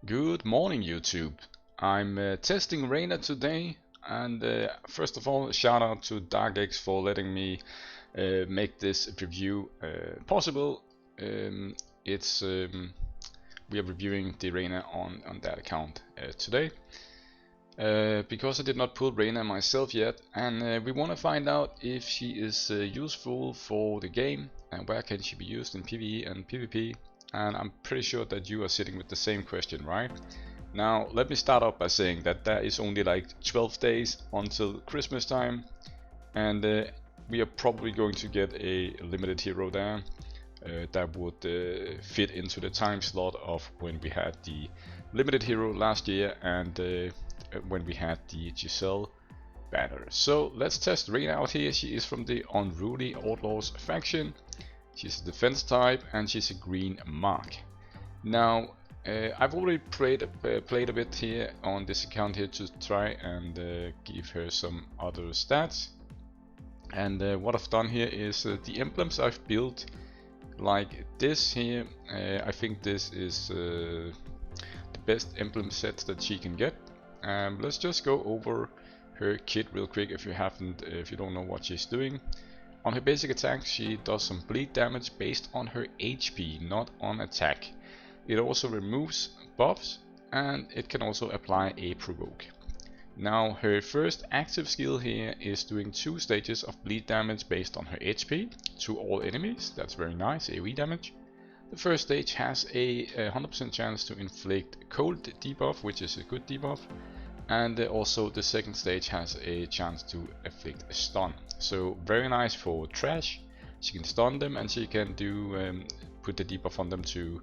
Good morning, YouTube. I'm testing Reyna today, and first of all, shout out to DarkX for letting me make this review possible. It's We are reviewing the Reyna on that account today because I did not pull Reyna myself yet, and we want to find out if she is useful for the game and where can she be used in PvE and PvP. And I'm pretty sure that you are sitting with the same question, right? Now, let me start off by saying that there is only like 12 days until Christmas time, and we are probably going to get a limited hero there that would fit into the time slot of when we had the limited hero last year and when we had the Giselle banner. So let's test Reyna out here. She is from the Unruly Outlaws faction. She's a defense type and she's a green mark. Now I've already played a bit here on this account here to try and give her some other stats. And what I've done here is the emblems I've built like this here. I think this is the best emblem set that she can get. Let's just go over her kit real quick if you don't know what she's doing. On her basic attack, she does some bleed damage based on her HP, not on attack. It also removes buffs, and it can also apply a provoke. Now, her first active skill here is doing 2 stages of bleed damage based on her HP to all enemies. That's very nice, AoE damage. The first stage has a 100% chance to inflict cold debuff, which is a good debuff. And also the second stage has a chance to inflict a stun. So very nice for trash. She can stun them and she can do put the debuff on them to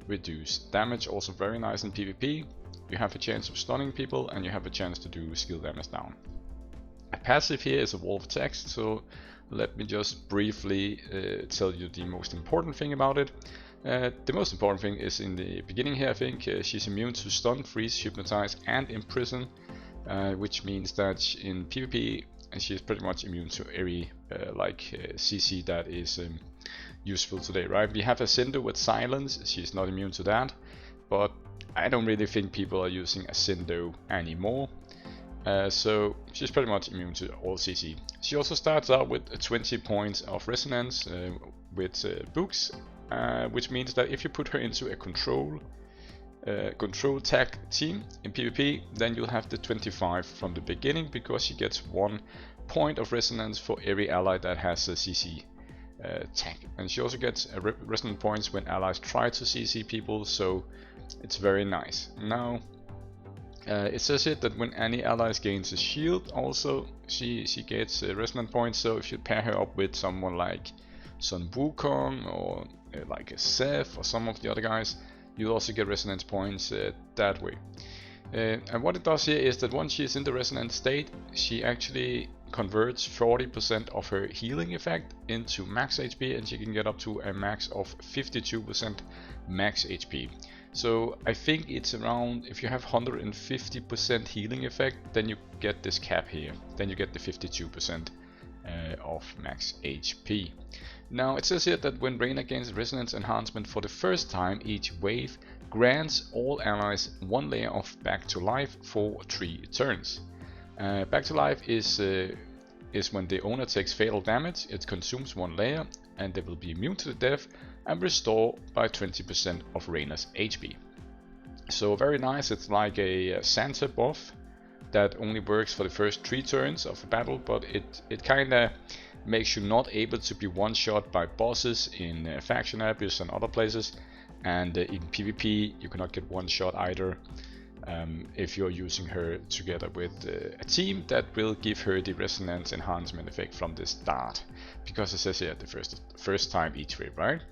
reduce damage. Also very nice in PvP. You have a chance of stunning people and you have a chance to do skill damage down. A passive here is a wall of text, so let me just briefly tell you the most important thing about it. The most important thing is in the beginning here. I think she's immune to stun, freeze, hypnotize and imprison, which means that in PvP she's pretty much immune to every CC that is useful today, right? We have Ascendo with silence. She's not immune to that, but I don't really think people are using Ascendo anymore. So she's pretty much immune to all CC. She also starts out with 20 points of resonance with books, which means that if you put her into a control tag team in PvP, then you'll have the 25 from the beginning, because she gets 1 point of resonance for every ally that has a CC tag. And she also gets resonance points when allies try to CC people, so it's very nice. Now it says here that when any allies gains a shield, also she gets resonance points. So if you pair her up with someone like Sun Wukong or like a Seth or some of the other guys, you'll also get resonance points that way. And what it does here is that once she is in the resonance state, she actually converts 40% of her healing effect into max HP, and she can get up to a max of 52% max HP. So I think it's around, if you have 150% healing effect, then you get this cap here. Then you get the 52% of max HP. Now it says here that when Reyna gains resonance enhancement for the first time, each wave grants all allies 1 layer of back to life for 3 turns. Back to life is when the owner takes fatal damage. It consumes 1 layer and they will be immune to the death and restore by 20% of Reyna's HP. So very nice. It's like a Santa buff that only works for the first 3 turns of a battle, but it kinda makes you not able to be one-shot by bosses in faction abyss and other places, and in PvP you cannot get one-shot either if you're using her together with a team that will give her the resonance enhancement effect from the start, because it says here the first time each wave, right?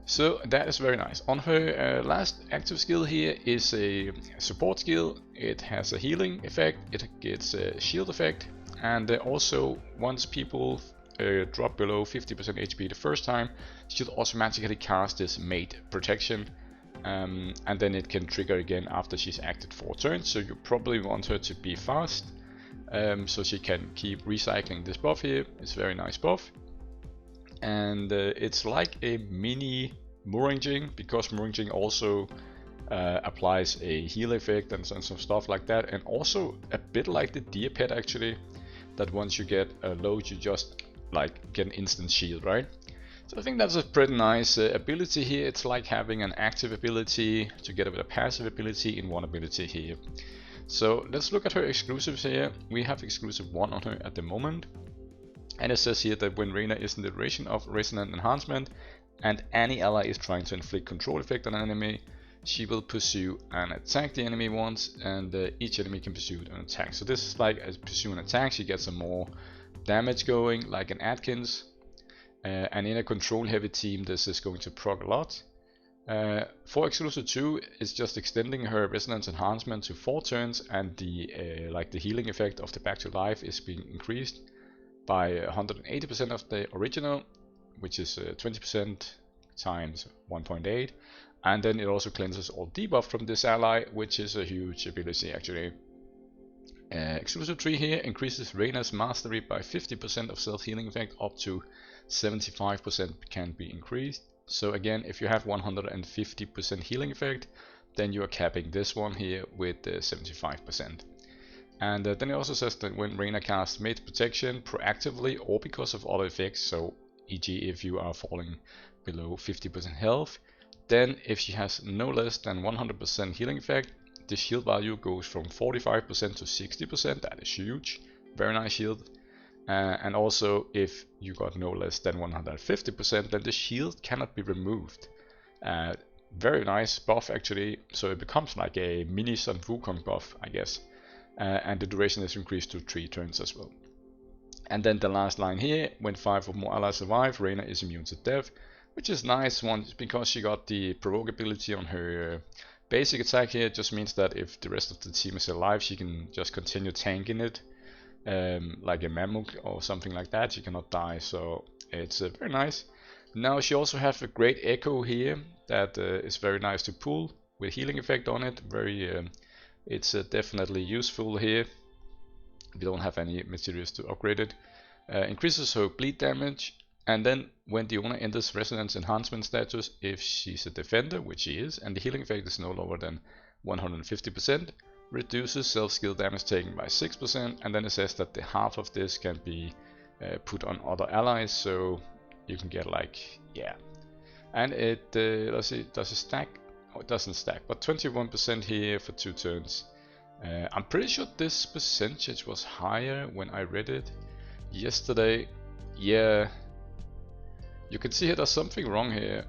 So that is very nice. On her last active skill here is a support skill. It has a healing effect, it gets a shield effect, and also once people drop below 50% HP the first time, she'll automatically cast this mate protection, and then it can trigger again after she's acted 4 turns. So you probably want her to be fast, so she can keep recycling this buff here. It's a very nice buff. And it's like a mini Wuthering, because Wuthering also applies a heal effect and some stuff like that, and also a bit like the deer pet actually, that once you get a load you just like get an instant shield, right? So I think that's a pretty nice ability here. It's like having an active ability together with a passive ability in one ability here. So let's look at her exclusives here. We have exclusive 1 on her at the moment, and it says here that when Reyna is in the duration of resonant enhancement and any ally is trying to inflict control effect on an enemy, she will pursue and attack the enemy once, and each enemy can pursue an attack. So this is like as pursue an attack, she gets some more damage going, like an Atkins. And in a control heavy team this is going to proc a lot. For exclusive 2, it's just extending her resonance enhancement to 4 turns, and the like the healing effect of the back to life is being increased by 180% of the original, which is 20% times 1.8, and then it also cleanses all debuff from this ally, which is a huge ability actually. Exclusive 3 here increases Reyna's mastery by 50% of self-healing effect, up to 75% can be increased. So again, if you have 150% healing effect, then you are capping this one here with 75%. And then it also says that when Reyna casts Mage Protection proactively or because of other effects, so e.g. if you are falling below 50% health, then if she has no less than 100% healing effect, the shield value goes from 45% to 60%. That is huge, very nice shield. And also if you got no less than 150%, then the shield cannot be removed. Very nice buff actually, so it becomes like a mini Sun Wukong buff, I guess. And the duration is increased to 3 turns as well. And then the last line here, when 5 or more allies survive, Reyna is immune to death, which is nice one because she got the provoke ability on her basic attack here. It just means that if the rest of the team is alive, she can just continue tanking it. Like a Mammoth or something like that, she cannot die, so it's very nice. Now she also has a great echo here that is very nice to pull with healing effect on it. It's definitely useful here. We don't have any materials to upgrade it. Increases her bleed damage, and then when the owner enters resonance enhancement status, if she's a defender, which she is, and the healing effect is no lower than 150%, reduces self-skill damage taken by 6%, and then it says that the half of this can be put on other allies, so you can get like, yeah. And it, let's see, does it stack? Oh, it doesn't stack, but 21% here for 2 turns. I'm pretty sure this percentage was higher when I read it yesterday. Yeah, you can see here there's something wrong here.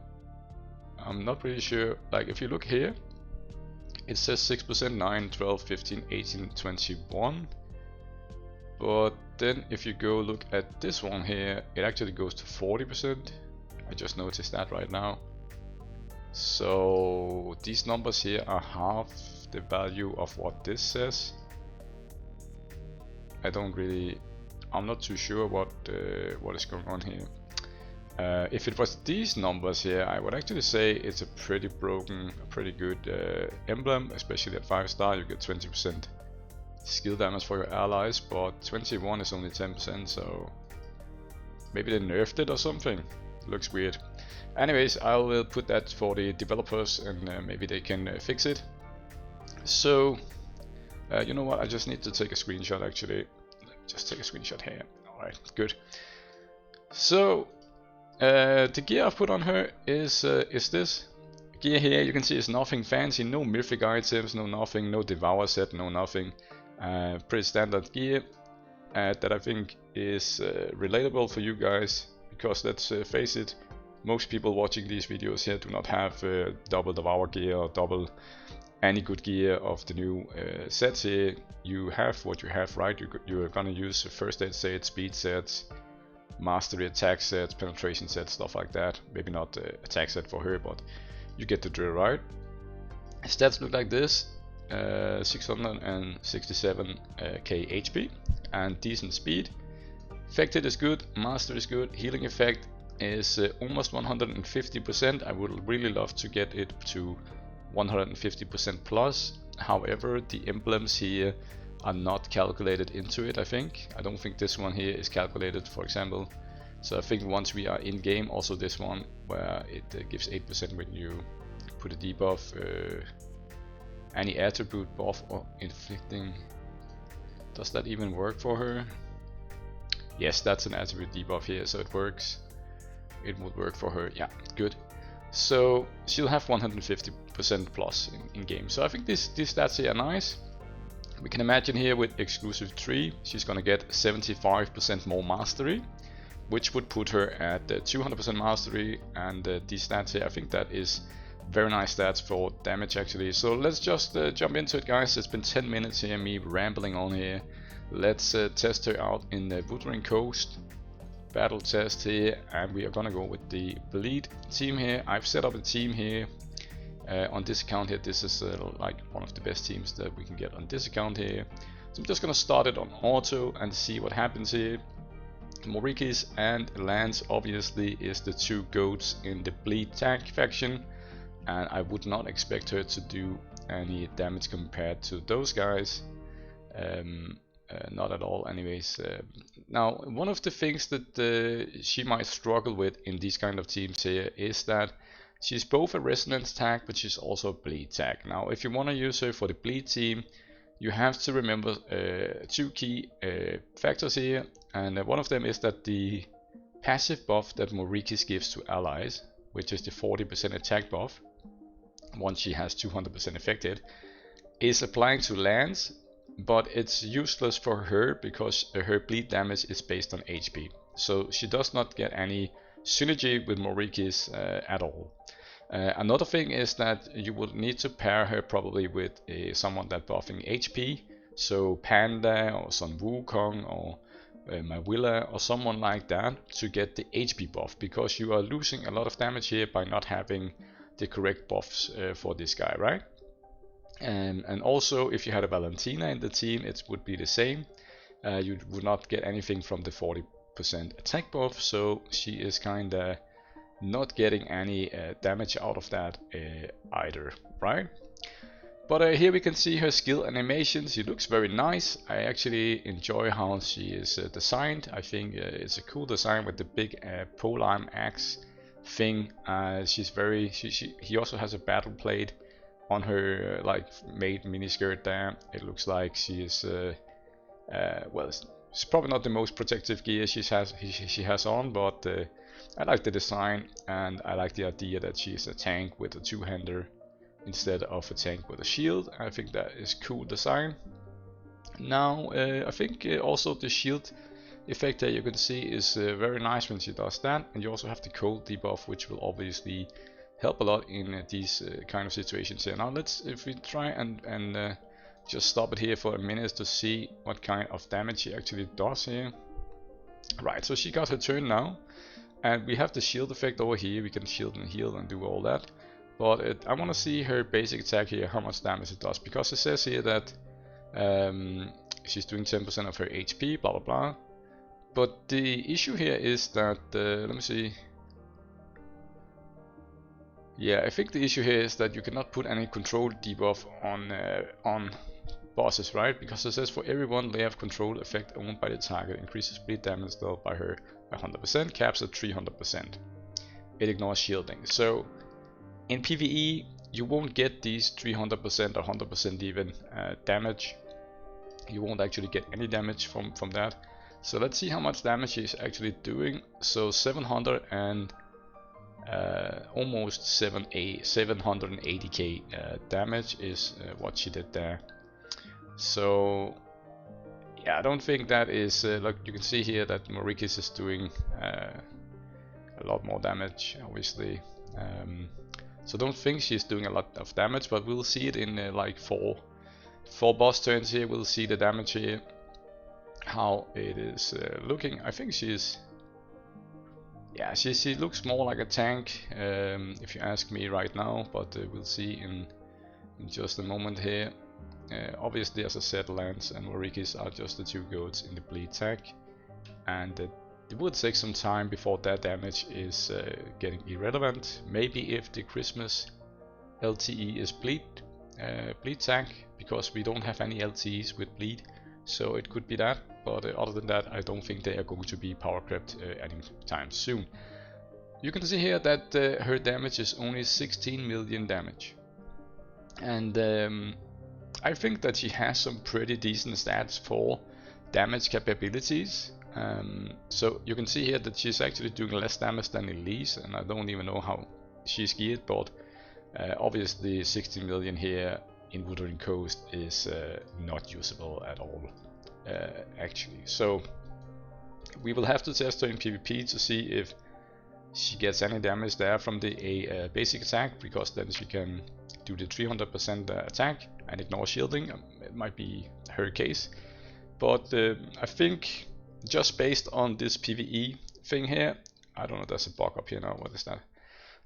I'm not really sure, like if you look here, it says 6%, 9, 12, 15, 18, 21. But then if you go look at this one here, it actually goes to 40%. I just noticed that right now. So these numbers here are half the value of what this says. I'm not too sure what is going on here. If it was these numbers here, I would actually say it's a pretty good emblem, especially at 5-star. You get 20% skill damage for your allies, but 21 is only 10%, so maybe they nerfed it or something. Looks weird. Anyways, I will put that for the developers, and maybe they can fix it. So, you know what? I just need to take a screenshot actually. Just take a screenshot here. Alright, good. So, the gear I've put on her is this. Gear here, you can see, is nothing fancy, no mythic items, no nothing, no devour set, no nothing. Pretty standard gear that I think is relatable for you guys, because let's face it, most people watching these videos here do not have double devour gear or double any good gear of the new sets here. You have what you have, right? You're gonna use first aid sets, speed sets, mastery attack sets, penetration sets, stuff like that. Maybe not attack set for her, but you get the drill, right? Stats look like this. 667k HP and decent speed. Affected is good, master is good, healing effect is almost 150%. I would really love to get it to 150% plus. However, the emblems here are not calculated into it, I think. I don't think this one here is calculated, for example. So I think once we are in game, also this one, where it gives 8% when you put a debuff, any attribute buff or inflicting. Does that even work for her? Yes, that's an attribute debuff here, so it works. It would work for her, yeah, good. So she'll have 150% plus in game. So I think these stats here are nice. We can imagine here with exclusive 3, she's gonna get 75% more mastery, which would put her at 200% mastery, and these stats here, I think that is very nice stats for damage actually. So let's just jump into it, guys. It's been 10 minutes here, me rambling on here. Let's test her out in the Wuthering Coast. Battle test here, and we are gonna go with the bleed team here. I've set up a team here on this account here. This is like one of the best teams that we can get on this account here. So I'm just gonna start it on auto and see what happens here. Morikis and Lance obviously is the two goats in the bleed tank faction, and I would not expect her to do any damage compared to those guys. Not at all anyways. Now, one of the things that she might struggle with in these kind of teams here is that she's both a resonance tag, but she's also a bleed tag. Now, if you want to use her for the bleed team, you have to remember two key factors here, and one of them is that the passive buff that Morikis gives to allies, which is the 40% attack buff, once she has 200% affected, is applying to Lance, but it's useless for her because her bleed damage is based on HP. So she does not get any synergy with Morikis at all. Another thing is that you will need to pair her probably with someone that buffing HP, so Panda or Sun Wukong or Mawilla or someone like that to get the HP buff, because you are losing a lot of damage here by not having the correct buffs for this guy, right? And also, if you had a Valentina in the team, it would be the same. You would not get anything from the 40% attack buff, so she is kinda not getting any damage out of that either, right? But here we can see her skill animation. She looks very nice. I actually enjoy how she is designed. I think it's a cool design with the big polearm axe thing. She's very. He also has a battle plate on her like made miniskirt there. It looks like she is well, it's probably not the most protective gear she has on, but I like the design, and I like the idea that she is a tank with a two-hander instead of a tank with a shield. I think that is cool design. Now I think also the shield effect that you can see is very nice when she does that, and you also have the cold debuff, which will obviously help a lot in these kind of situations here. Now if we try and just stop it here for a minute to see what kind of damage she actually does here. Right, so she got her turn now, and we have the shield effect over here. We can shield and heal and do all that, but I want to see her basic attack here, how much damage it does, because it says here that she's doing 10% of her HP, blah blah blah. But the issue here is that let me see. Yeah, I think the issue here is that you cannot put any control debuff on bosses, right? Because it says for everyone they have control effect owned by the target, increases bleed damage dealt by her by 100%, caps at 300%. It ignores shielding. So in PvE you won't get these 300% or 100% even damage. You won't actually get any damage from that. So let's see how much damage she's actually doing. So 700 and almost 780k damage is what she did there. So yeah, I don't think that is like you can see here that Morikis is doing a lot more damage, obviously. So don't think she's doing a lot of damage, but we'll see it in like four boss turns here. We'll see the damage here, how it is looking. I think she's, yeah, she looks more like a tank, if you ask me right now, but we'll see in just a moment here. Obviously, as I said, Lance and Morikis are just the two goats in the bleed tag, and it would take some time before that damage is getting irrelevant. Maybe if the Christmas LTE is bleed tag, because we don't have any LTEs with bleed, so it could be that. But other than that, I don't think they are going to be power crept anytime soon. You can see here that her damage is only 16 million damage. And I think that she has some pretty decent stats for damage capabilities. So you can see here that she's actually doing less damage than Elise, and I don't even know how she's geared, but obviously 60 million here in Wuthering Coast is not usable at all, actually. So we will have to test her in PvP to see if she gets any damage there from the basic attack, because then she can do the 300% attack and ignore shielding. It might be her case, but I think just based on this PvE thing here, I don't know, there's a bug up here now, what is that?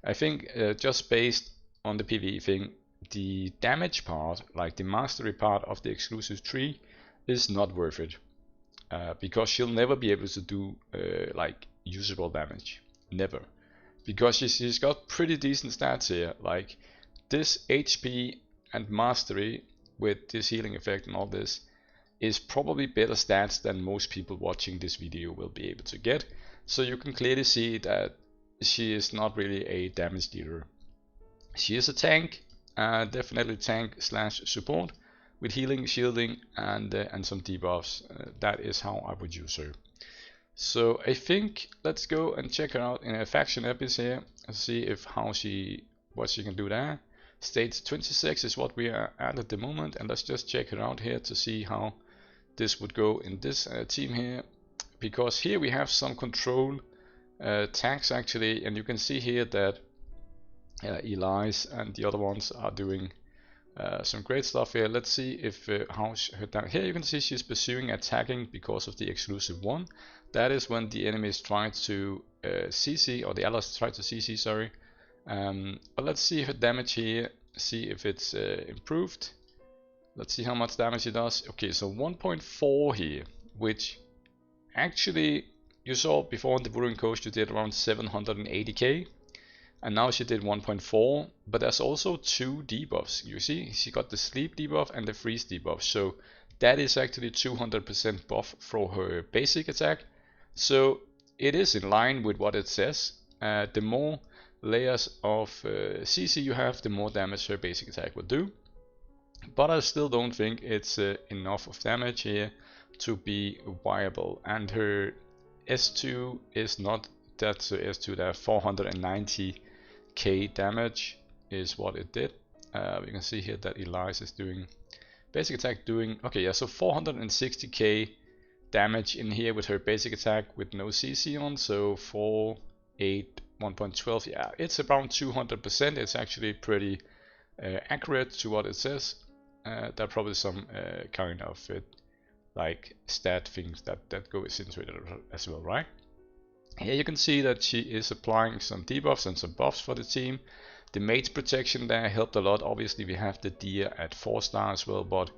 I think just based on the PvE thing, the damage part, like the mastery part of the exclusive tree, is not worth it, because she'll never be able to do like usable damage, never, because she's got pretty decent stats here, like this HP and mastery with this healing effect and all this is probably better stats than most people watching this video will be able to get. So you can clearly see that she is not really a damage dealer. She is a tank, definitely tank slash support with healing, shielding, and some debuffs. That is how I would use her. So I think let's go and check her out in a faction epic here and see if what she can do there. Stage 26 is what we are at the moment, and let's just check her out here to see how this would go in this team here, because here we have some control tanks actually, and you can see here that Elise and the other ones are doing some great stuff here. Let's see if how her down here you can see she's pursuing attacking because of the exclusive one. That is when the enemies try to CC, or the allies try to CC, sorry. But let's see her damage here, see if it's improved. Let's see how much damage she does. Okay, so 1.4 here, which actually you saw before in the Wuthering Coast you did around 780k, and now she did 1.4, but there's also 2 debuffs. You see, she got the sleep debuff and the freeze debuff, so that is actually 200% buff for her basic attack. So it is in line with what it says. The more layers of CC you have, the more damage her basic attack will do. But I still don't think it's enough of damage here to be viable, and her S2 is not that S2 there. 490k damage is what it did. You can see here that Elise is doing basic attack doing, okay, yeah, so 460k damage in here with her basic attack with no CC on, so 4, 8, 1.12, yeah, it's around 200%. It's actually pretty accurate to what it says. There are probably some kind of like stat things that goes into it as well, right? Here you can see that she is applying some debuffs and some buffs for the team. The mate's protection there helped a lot. Obviously we have the deer at 4-star as well, but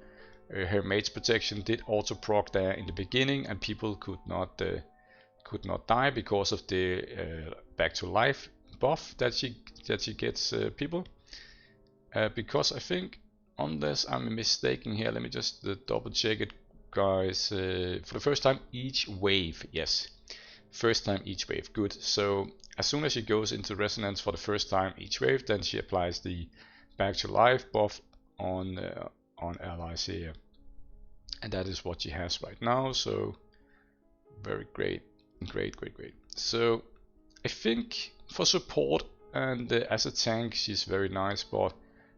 her mate's protection did auto proc there in the beginning, and people could not die because of the back to life buff that she gets people. Because I think, unless I'm mistaken here, let me just double check it, guys. For the first time each wave, yes, first time each wave, good. So as soon as she goes into resonance for the first time each wave, then she applies the back to life buff on allies here, and that is what she has right now. So very great. So I think for support and as a tank she's very nice, but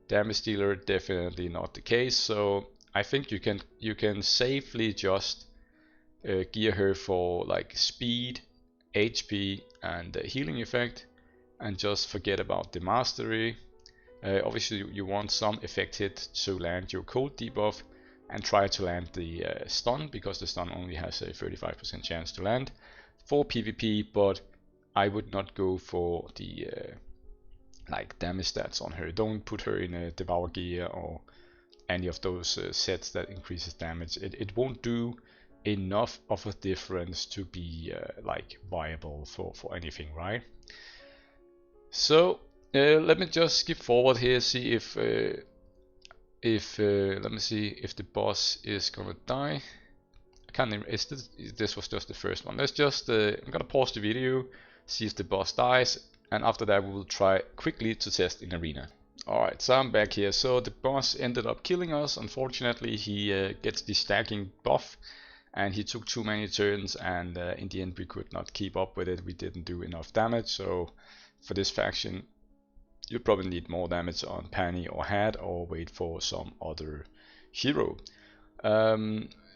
damage dealer definitely not the case. So I think you can safely just gear her for like speed, HP, and healing effect, and just forget about the mastery. Obviously you want some effect hit to land your cold debuff, and try to land the stun, because the stun only has a 35% chance to land for PvP, but I would not go for the like damage stats on her. Don't put her in a Devour gear or any of those sets that increases damage. It won't do enough of a difference to be like viable for anything, right? So let me just skip forward here, see if let me see if the boss is gonna die. I can't remember. This was just the first one. Let's just I'm gonna pause the video, see if the boss dies, and after that we will try quickly to test in arena. Alright, so I'm back here. So the boss ended up killing us. Unfortunately, he gets the stacking buff, and he took too many turns, and in the end we could not keep up with it. We didn't do enough damage, so for this faction you probably need more damage on Penny or Hat, or wait for some other hero.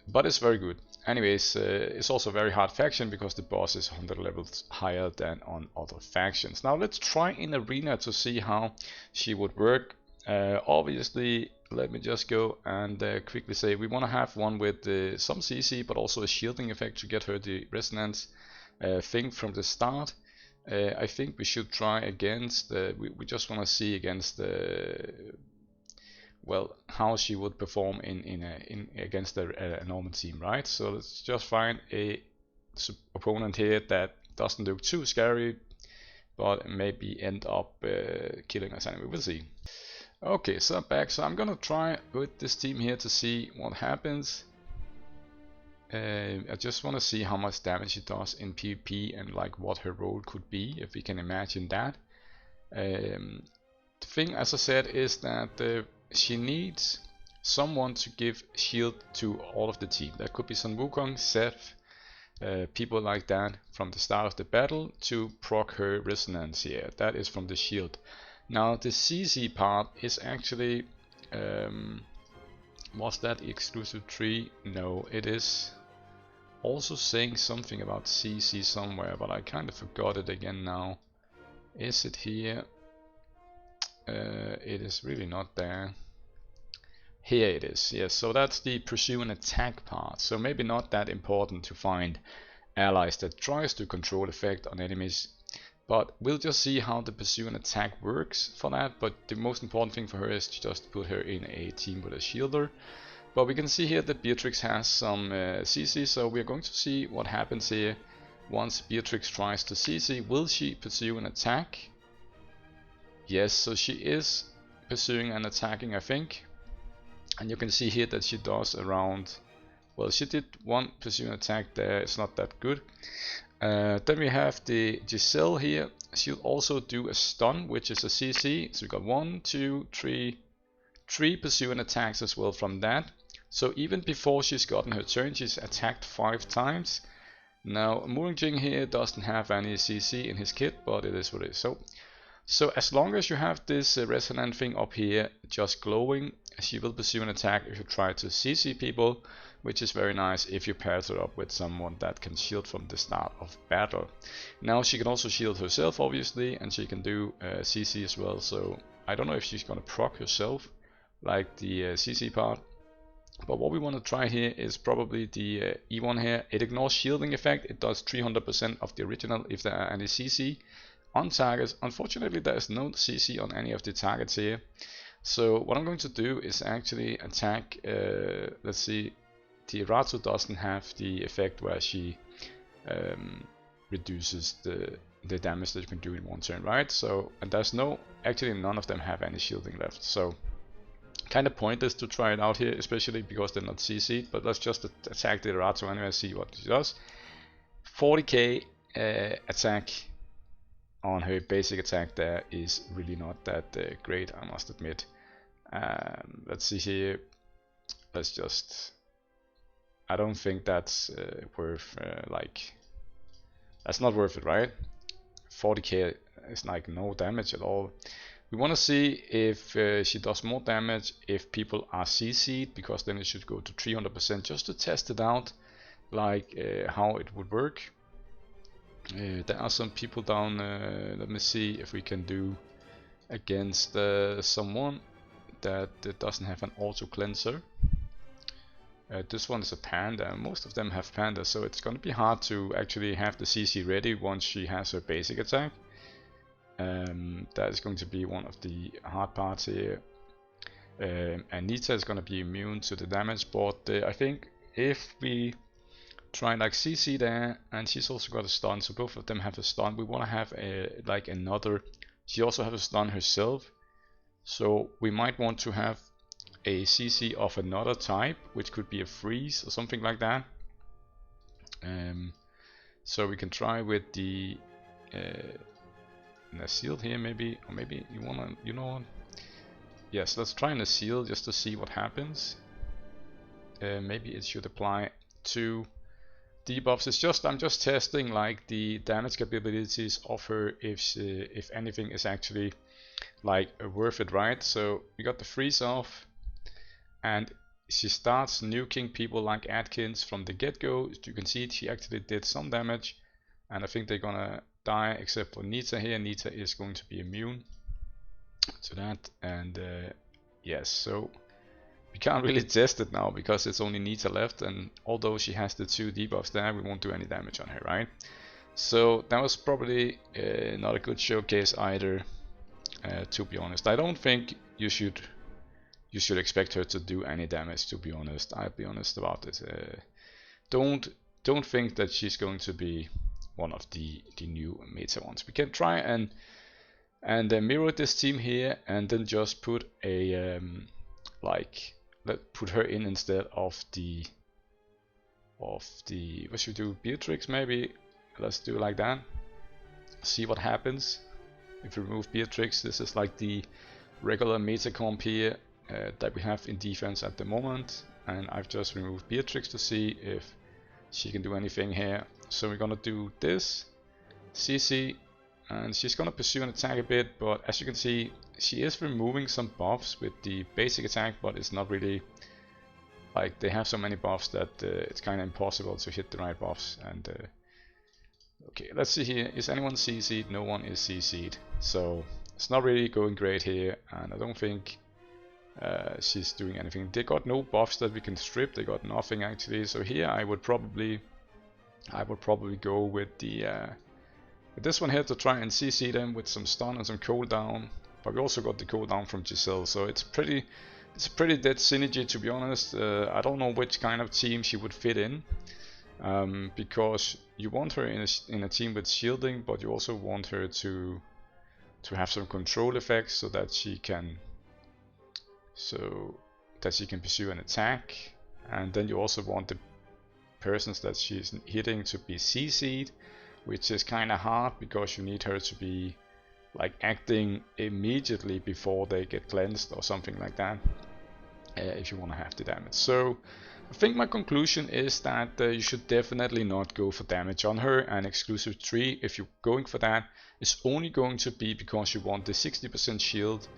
But it's very good. Anyways, it's also a very hard faction because the boss is 100 levels higher than on other factions. Now let's try in Arena to see how she would work. Obviously, let me just go and quickly say we want to have one with some CC, but also a shielding effect to get her the resonance thing from the start. I think we should try against, we just want to see against well, how she would perform in against a normal team, right? So let's just find a opponent here that doesn't look too scary, but maybe end up killing us anyway. We'll see. Okay, so I'm back. So I'm gonna try with this team here to see what happens. I just want to see how much damage she does in PvP and like what her role could be, if we can imagine that. The thing, as I said, is that she needs someone to give shield to all of the team. That could be Sun Wukong, Seth, people like that from the start of the battle to proc her resonance here. That is from the shield. Now the CC part is actually, was that exclusive tree? No, it is also saying something about CC somewhere, but I kind of forgot it again now. Is it here? It is really not there. Here it is, yes, so that's the pursue and attack part. So maybe not that important to find allies that tries to control effect on enemies, but we'll just see how the pursue and attack works for that. But the most important thing for her is to just put her in a team with a shielder. But we can see here that Beatrix has some CC, so we're going to see what happens here once Beatrix tries to CC. Will she pursue and attack? Yes, so she is pursuing and attacking, I think. And you can see here that she does around, well, she did one pursue and attack there, it's not that good. Then we have the Giselle here. She'll also do a stun, which is a CC. So we got 1, 2, 3 pursue and attacks as well from that. So even before she's gotten her turn, she's attacked 5 times. Now Wuthering here doesn't have any CC in his kit, but it is what it is. So as long as you have this resonant thing up here just glowing, she will pursue an attack if you try to CC people, which is very nice if you pair her up with someone that can shield from the start of battle. Now she can also shield herself obviously, and she can do CC as well, so I don't know if she's gonna proc herself like the CC part. But what we want to try here is probably the E1 here. It ignores shielding effect, it does 300% of the original if there are any CC on targets. Unfortunately there is no CC on any of the targets here. So what I'm going to do is actually attack, let's see, the Ratu doesn't have the effect where she reduces the damage that you can do in one turn, right? So, and there's no, actually none of them have any shielding left, so kind of pointless to try it out here, especially because they're not CC'd, but let's just attack the Ratu anyway, see what she does. 40k attack on her basic attack there is really not that great, I must admit. Let's see here, let's just, I don't think that's worth, like, that's not worth it, right? 40k is like no damage at all. We want to see if she does more damage if people are CC'd, because then it should go to 300% just to test it out, like how it would work. There are some people down, let me see if we can do against someone that doesn't have an auto cleanser. This one is a panda, most of them have panda, so it's going to be hard to actually have the CC ready once she has her basic attack. That is going to be one of the hard parts here. And Nita is going to be immune to the damage, but I think if we try like CC there, and she's also got a stun, so both of them have a stun, we want to have like another, she also has a stun herself, so we might want to have a CC of another type, which could be a freeze or something like that. So we can try with the shield here maybe, or maybe you wanna, you know what, yes, let's try a seal just to see what happens. Maybe it should apply to debuffs. It's just I'm just testing like the damage capabilities of her, if anything is actually like worth it, right? So we got the freeze off, and she starts nuking people like Atkins from the get-go. You can see she actually did some damage, and I think they're gonna die except for Nita here. Nita is going to be immune to that, and yes, so we can't really test it now because it's only Nita left, and although she has the 2 debuffs there, we won't do any damage on her, right? So that was probably not a good showcase either, to be honest. I don't think you should expect her to do any damage, to be honest. I'll be honest about it. Don't think that she's going to be one of the new meta ones. We can try and mirror this team here, and then just put a let's put her in instead of the what should we do, Beatrix maybe. Let's do it like that. See what happens if we remove Beatrix. This is like the regular meta comp here that we have in defense at the moment, and I've just removed Beatrix to see if she can do anything here. So we're gonna do this CC, and she's gonna pursue an attack a bit, but as you can see, she is removing some buffs with the basic attack, but it's not really like they have so many buffs that it's kind of impossible to hit the right buffs. And okay, let's see here. Is anyone CC'd? No one is CC'd, so it's not really going great here, and I don't think she's doing anything. They got no buffs that we can strip. They got nothing actually. So here I would probably go with the with this one here to try and CC them with some stun and some cooldown. But we also got the cooldown from Giselle, so it's a pretty dead synergy, to be honest. I don't know which kind of team she would fit in, because you want her in a team with shielding, but you also want her to have some control effects so that she can pursue an attack, and then you also want the persons that she's hitting to be CC'd, which is kind of hard because you need her to be like acting immediately before they get cleansed or something like that, if you want to have the damage. So I think my conclusion is that you should definitely not go for damage on her, and exclusive 3, if you're going for that, is only going to be because you want the 60% shield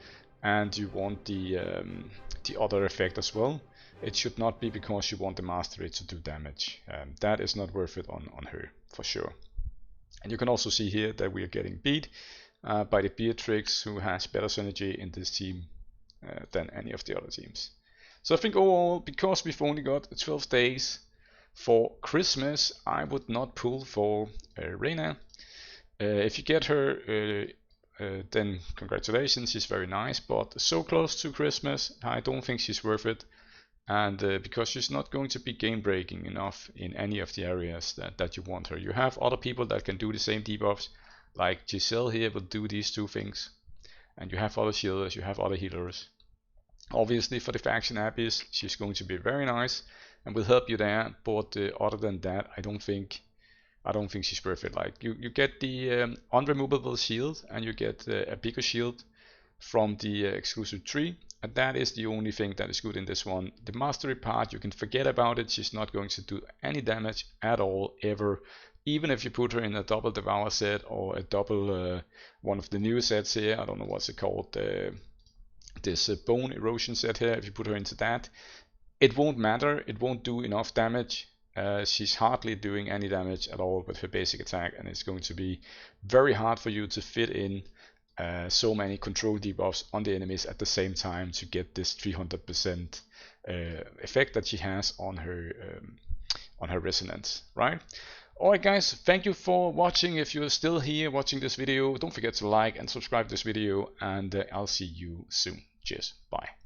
and you want the other effect as well. It should not be because you want the mastery to do damage. That is not worth it on her for sure. And you can also see here that we are getting beat by the Beatrix, who has better synergy in this team than any of the other teams. So I think overall, because we've only got 12 days for Christmas, I would not pull for Reyna. If you get her, then congratulations, she's very nice, but so close to Christmas, I don't think she's worth it. And because she's not going to be game breaking enough in any of the areas that you want her. You have other people that can do the same debuffs, like Giselle here will do these 2 things, and you have other shielders, you have other healers. Obviously for the faction Abyss, she's going to be very nice and will help you there, but other than that, I don't think she's worth it. Like you get the unremovable shield, and you get a bigger shield from the exclusive 3, and that is the only thing that is good in this one. The mastery part, you can forget about it. She's not going to do any damage at all, ever. Even if you put her in a double devour set or a double one of the new sets here, I don't know what's it called, this bone erosion set here, if you put her into that, it won't matter. It won't do enough damage. She's hardly doing any damage at all with her basic attack, and it's going to be very hard for you to fit in so many control debuffs on the enemies at the same time to get this 300% effect that she has on her resonance, right? Alright guys, thank you for watching. If you're still here watching this video, don't forget to like and subscribe to this video, and I'll see you soon. Cheers, bye.